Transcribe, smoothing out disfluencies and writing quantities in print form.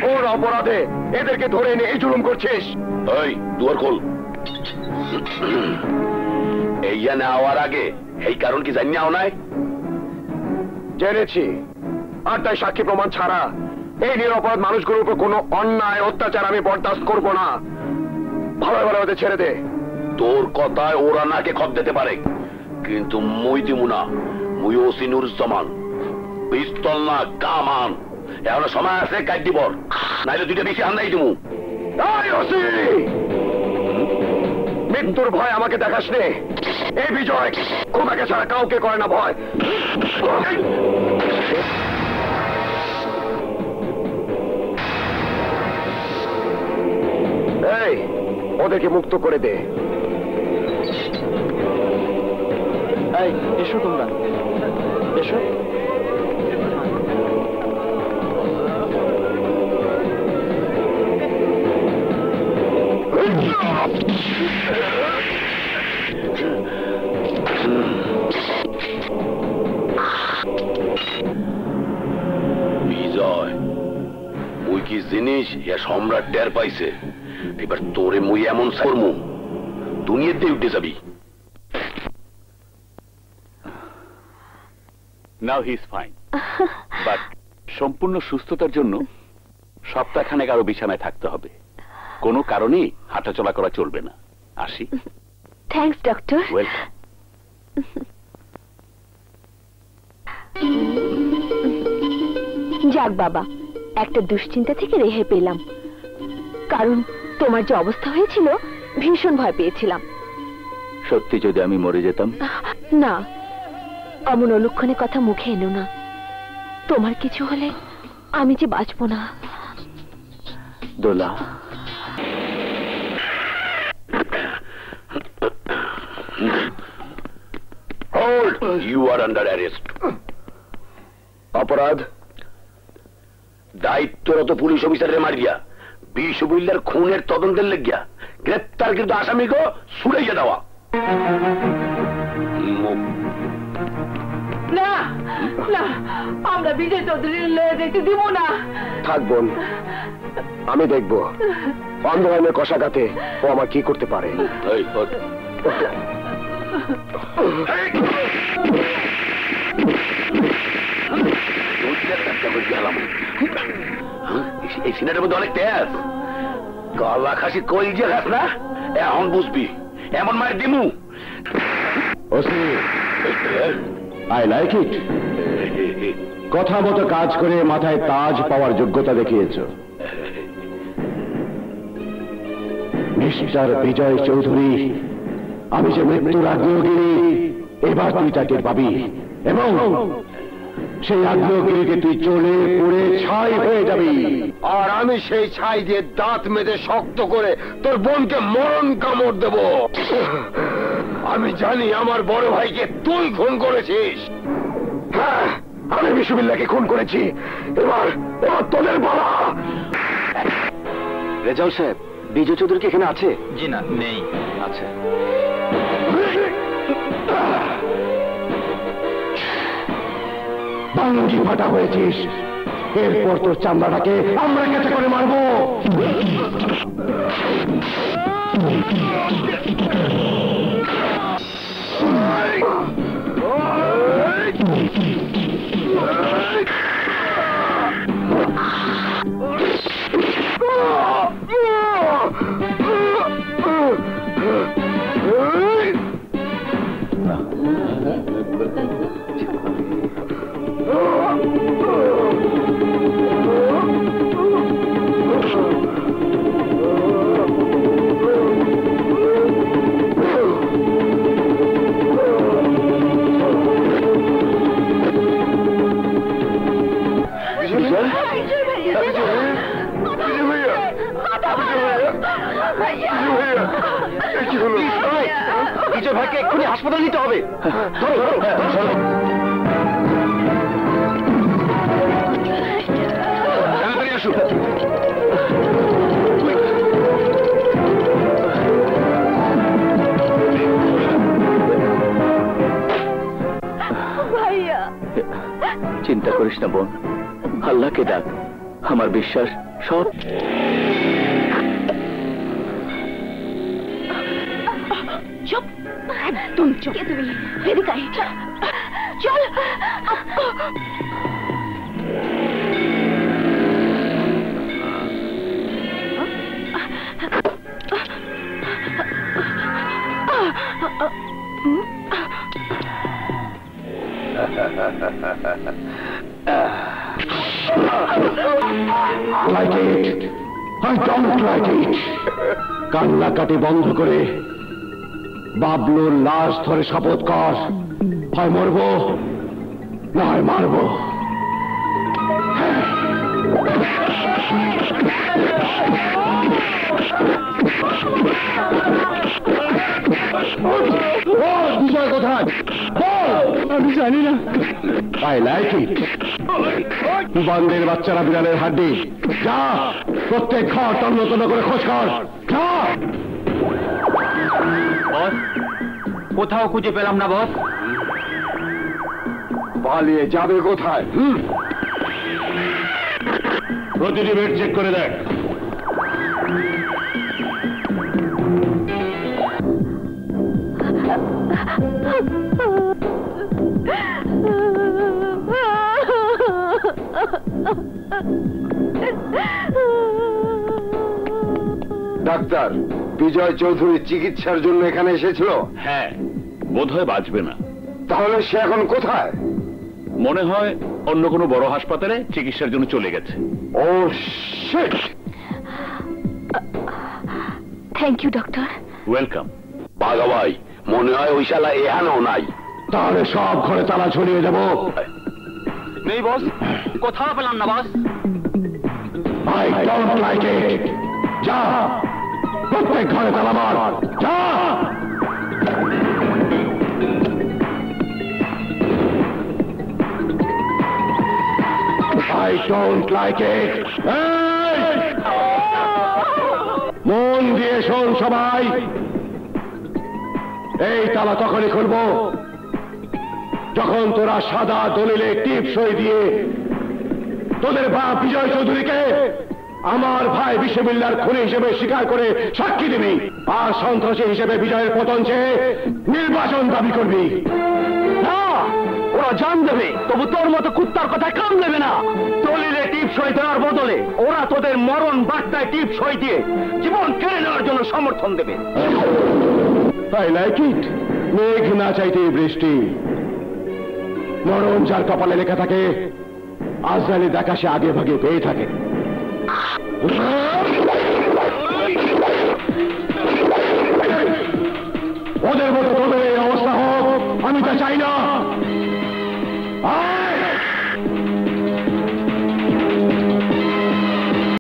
ওর অপরাধে এদেরকে ধরে এনে এই জুলুম করছিস। এই দুয়ার খোল। এইয়া নেওয়ার আগে এই কারণ কি জানি নাও নাই? জেনেছি, আর তাই সাক্ষী প্রমাণ ছাড়া এই নিরপরাধ মানুষগুলোর উপর কোনো অন্যায় অত্যাচার আমি বরদাস্ত করব না। ভালো ভালো ওদের ছেড়ে দে। তোর কথায় ওরা নাকে খত দিতে পারে, কিন্তু মুই দিমু না। মুই ওসি নুরুজ্জামান, পিস্তল না কামান। এখন সময় আছে কাট দিবর, নাইলে দুইটা বেশি হান্দাই দিমু। মৃত্যুর ভয় আমাকে দেখাস নে। এই বিজয় তোমাকে ছাড়া কাউকে করে না ভয়। এই ওদেরকে মুক্ত করে দে। এই এসো তোমরা, এসো। বিজয় মুই কি জিনিস ইয়া সম্রাট টের পাইছে। এবার তোরে মুই এমন করমু দুনিয়াতে উঠে যাবি। নাও হি ইজ ফাইন, বাট সম্পূর্ণ সুস্থতার জন্য সপ্তাহখানেক আরো বিছানায় থাকতে হবে। কোনো কারণেই হাঁটাচলা করা চলবে না। আসি। Thanks doctor. ওয়েলকাম। যাক বাবা, একটা দুশ্চিন্তা থেকে রেহাই পেলাম। কারণ তোমার যে অবস্থা হয়েছিল ভীষণ ভয় পেয়েছিলাম। সত্যি যদি আমি মরে যেতাম? না, অমন অলক্ষণে কথা মুখে এনো না। তোমার কিছু হলে আমি যে বাঁচবো না। দোলা, Hold! You are under arrest. অপরাধ? দায়িত্বরত পুলিশ অফিসারের মারিয়া বিশ্ববিদ্যালয়ের খুনের তদন্তের লেগিয়া গ্রেপ্তার কিন্তু আসামিকে ছুড়াইয়া দেওয়া। না না, আমরা বিজয় চৌধুরীর লয়ে যেতে দিব না। থাক বোন, আমি দেখবো অন্ধকারের কষাঘাতে ও আমার কি করতে পারে। এই, ওঠ। এই সিনেটার মধ্যে অনেক তেজ। গলা খাসি কই যে খাস না, এখন বুঝবি। এমন মায়ের দিমু। I like it. কথা মতো কাজ করে মাথায় তাজ পাওয়ার যোগ্যতা দেখিয়েছ মিস্টার বিজয় চৌধুরী। আমি যে মৃত্যুর আগ্নেয়গিরি, এবার তুই তাকে পাবি, এবং সেই আগ্নেয়গিরিকে তুই চলে পুড়ে ছাই হয়ে যাবি। আর আমি সেই ছাই দিয়ে দাঁত মেজে শক্ত করে তোর বোনকে মরণ কামড় দেব। আমি জানি আমার বড় ভাইকে তুই খুন করেছিস। হ্যাঁ, আমি বিশ্ববিদ্যালয়কে খুন করেছি। এবার তোদের বলা। রেজাউল সাহেব, বিজয় চৌধুরী কি এখানে আছে? জি না, নেই। আচ্ছা, বাঙ্গি ফাটা হয়েছিস, এরপর তোর চামড়াটাকে আমরা কেটে করে মারবো। বিজয় ভাইকে এক্ষুনি হাসপাতালে নিতে হবে। ধরো ধরো ধরো। তাড়াতাড়ি আসো। ভাইয়া, চিন্তা করিস না বোন, আল্লাহকে ডাক, আমার বিশ্বাস সব চুপ, একদম চুপ। তুমি এদিকে আয়। চল। Like it. I don't like it. কান্নাকাটি বন্ধ করে বাবলুর লাশ ধরে শপথ কর, হয় মরবো না হয় মারবো। বিজয় কোথায়? আমি জানি না। I like it. বান্দের বাচ্চারা বিড়ালের হাড্ডি। যা, প্রত্যেক ঘর তন্ন তন্ন করে খোঁজ কর। যা। বস, কোথাও খুঁজে পেলাম না বস। পালিয়ে যাবে কোথায়? প্রতিটি বেড চেক করে দেখ। ডাক্তার, বিজয় চৌধুরী চিকিৎসার জন্য এখানে এসেছিল? হ্যাঁ, বোধহয় বাঁচবে না। তাহলে সে এখন কোথায়? মনে হয় অন্য কোনো বড় হাসপাতালে চিকিৎসার জন্য চলে গেছে। Oh shit! Thank you doctor. Welcome. Bagha ভাই, মনে হয় ওই শালা এখানেও নাই। তাহলে সব ঘরে তালা ঝুলিয়ে দেব। নেই বস, কোথাও পেলাম না বস। I don't like it. যা, প্রত্যেক ঘরে তালা মার। যা। I don't like it. এই! মন দিয়ে শোন সবাই, এই তালা তখনই খুলবো যখন তোরা সাদা দলিলে টিপ সই দিয়ে তোদের বাপ বিজয় চৌধুরীকে আমার ভাই বিশ্ববিল্লার খুনি হিসেবে স্বীকার করে সাক্ষী দিবি, আর সন্ত্রাসী হিসেবে বিজয়ের পতন চেয়ে নির্বাচন দাবি করবি। না, ওরা জান দেবে, তবু তোর মতো কুত্তার কথায় কাম দেবে না। দলিলে টিপ সই দেওয়ার বদলে ওরা তোদের মরণ বার্তায় টিপ সই দিয়ে জীবন কেড়ে নেওয়ার জন্য সমর্থন দেবে। I like it. মেঘ না চাইতে বৃষ্টি। মরণ যার কপালে লেখা থাকে, আজরাইলে দেখা সে আগে ভাগে পেয়ে থাকে। ওদের মতো তোদের এই অবস্থা হোক আমি তা চাই না।